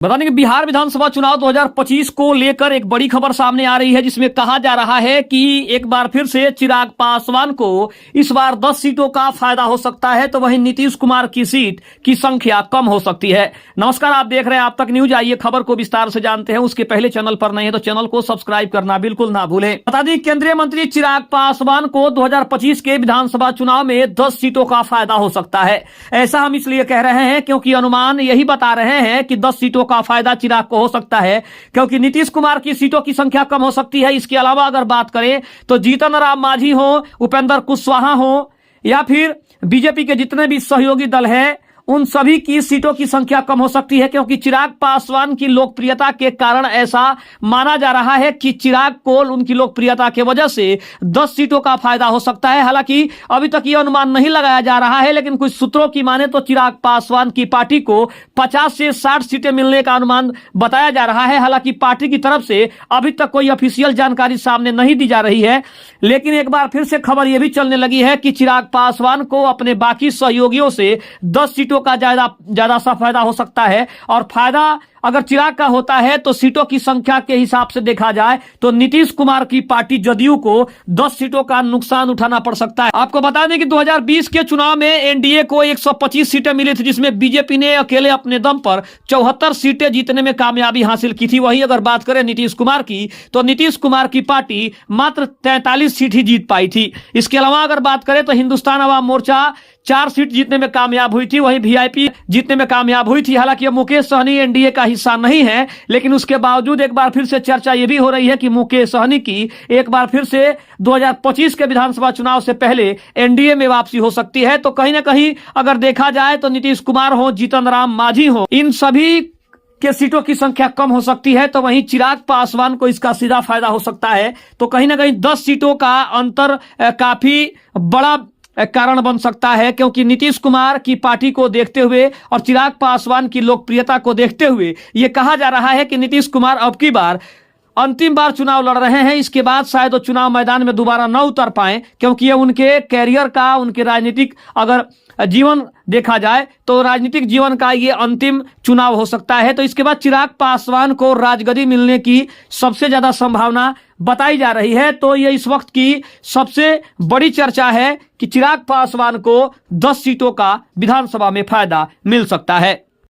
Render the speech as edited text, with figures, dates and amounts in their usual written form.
बता दें कि बिहार विधानसभा चुनाव 2025 को लेकर एक बड़ी खबर सामने आ रही है, जिसमें कहा जा रहा है कि एक बार फिर से चिराग पासवान को इस बार 10 सीटों का फायदा हो सकता है, तो वहीं नीतीश कुमार की सीट की संख्या कम हो सकती है। नमस्कार, आप देख रहे हैं आप तक न्यूज। आइए खबर को विस्तार से जानते हैं। उसके पहले चैनल पर नहीं है तो चैनल को सब्सक्राइब करना बिल्कुल ना भूलें। बता दें केंद्रीय मंत्री चिराग पासवान को 2025 के विधानसभा चुनाव में 10 सीटों का फायदा हो सकता है। ऐसा हम इसलिए कह रहे हैं क्योंकि अनुमान यही बता रहे हैं कि 10 सीटों का फायदा चिराग को हो सकता है, क्योंकि नीतीश कुमार की सीटों की संख्या कम हो सकती है। इसके अलावा अगर बात करें तो जीतन राम मांझी हो, उपेंद्र कुशवाहा हो, या फिर बीजेपी के जितने भी सहयोगी दल हैं, उन सभी की सीटों की संख्या कम हो सकती है, क्योंकि चिराग पासवान की लोकप्रियता के कारण ऐसा माना जा रहा है कि चिराग को उनकी लोकप्रियता के वजह से 10 सीटों का फायदा हो सकता है। हालांकि अभी तक यह अनुमान नहीं लगाया जा रहा है, लेकिन कुछ सूत्रों की माने तो चिराग पासवान की पार्टी को 50 से 60 सीटें मिलने का अनुमान बताया जा रहा है। हालांकि पार्टी की तरफ से अभी तक कोई ऑफिशियल जानकारी सामने नहीं दी जा रही है, लेकिन एक बार फिर से खबर यह भी चलने लगी है कि चिराग पासवान को अपने बाकी सहयोगियों से 10 सीटों का ज्यादा सा फायदा हो सकता है। और फायदा अगर चिराग का होता है तो सीटों की संख्या के हिसाब से देखा जाए तो नीतीश कुमार की पार्टी जदयू को 10 सीटों का नुकसान उठाना पड़ सकता है। आपको बता दें कि 2020 के चुनाव में एनडीए को 125 सीटें मिली थी, जिसमें बीजेपी ने अकेले अपने दम पर 74 सीटें जीतने में कामयाबी हासिल की थी। वहीं अगर बात करें नीतीश कुमार की, तो नीतीश कुमार की पार्टी मात्र 43 सीट ही जीत पाई थी। इसके अलावा अगर बात करें तो हिंदुस्तान अवाम मोर्चा 4 सीट जीतने में कामयाब हुई थी, वहीं वीआईपी जीतने में कामयाब हुई थी। हालांकि मुकेश सहनी एनडीए का हिस्सा नहीं है, लेकिन उसके बावजूद एक बार फिर से चर्चा यह भी हो रही है कि मुकेश सहनी की एक बार फिर से 2025 के विधानसभा चुनाव से पहले एनडीए में वापसी हो सकती है। तो कहीं ना कहीं अगर देखा जाए तो नीतीश कुमार हो, जीतन राम मांझी हो, इन सभी के सीटों की संख्या कम हो सकती है, तो वहीं चिराग पासवान को इसका सीधा फायदा हो सकता है। तो कहीं ना कहीं 10 सीटों का अंतर काफी बड़ा कारण बन सकता है, क्योंकि नीतीश कुमार की पार्टी को देखते हुए और चिराग पासवान की लोकप्रियता को देखते हुए यह कहा जा रहा है कि नीतीश कुमार अब की बार अंतिम बार चुनाव लड़ रहे हैं। इसके बाद शायद वो चुनाव मैदान में दोबारा न उतर पाए, क्योंकि ये उनके कैरियर का, उनके राजनीतिक अगर जीवन देखा जाए तो राजनीतिक जीवन का ये अंतिम चुनाव हो सकता है। तो इसके बाद चिराग पासवान को राजगद्दी मिलने की सबसे ज्यादा संभावना बताई जा रही है। तो ये इस वक्त की सबसे बड़ी चर्चा है कि चिराग पासवान को 10 सीटों का विधानसभा में फायदा मिल सकता है।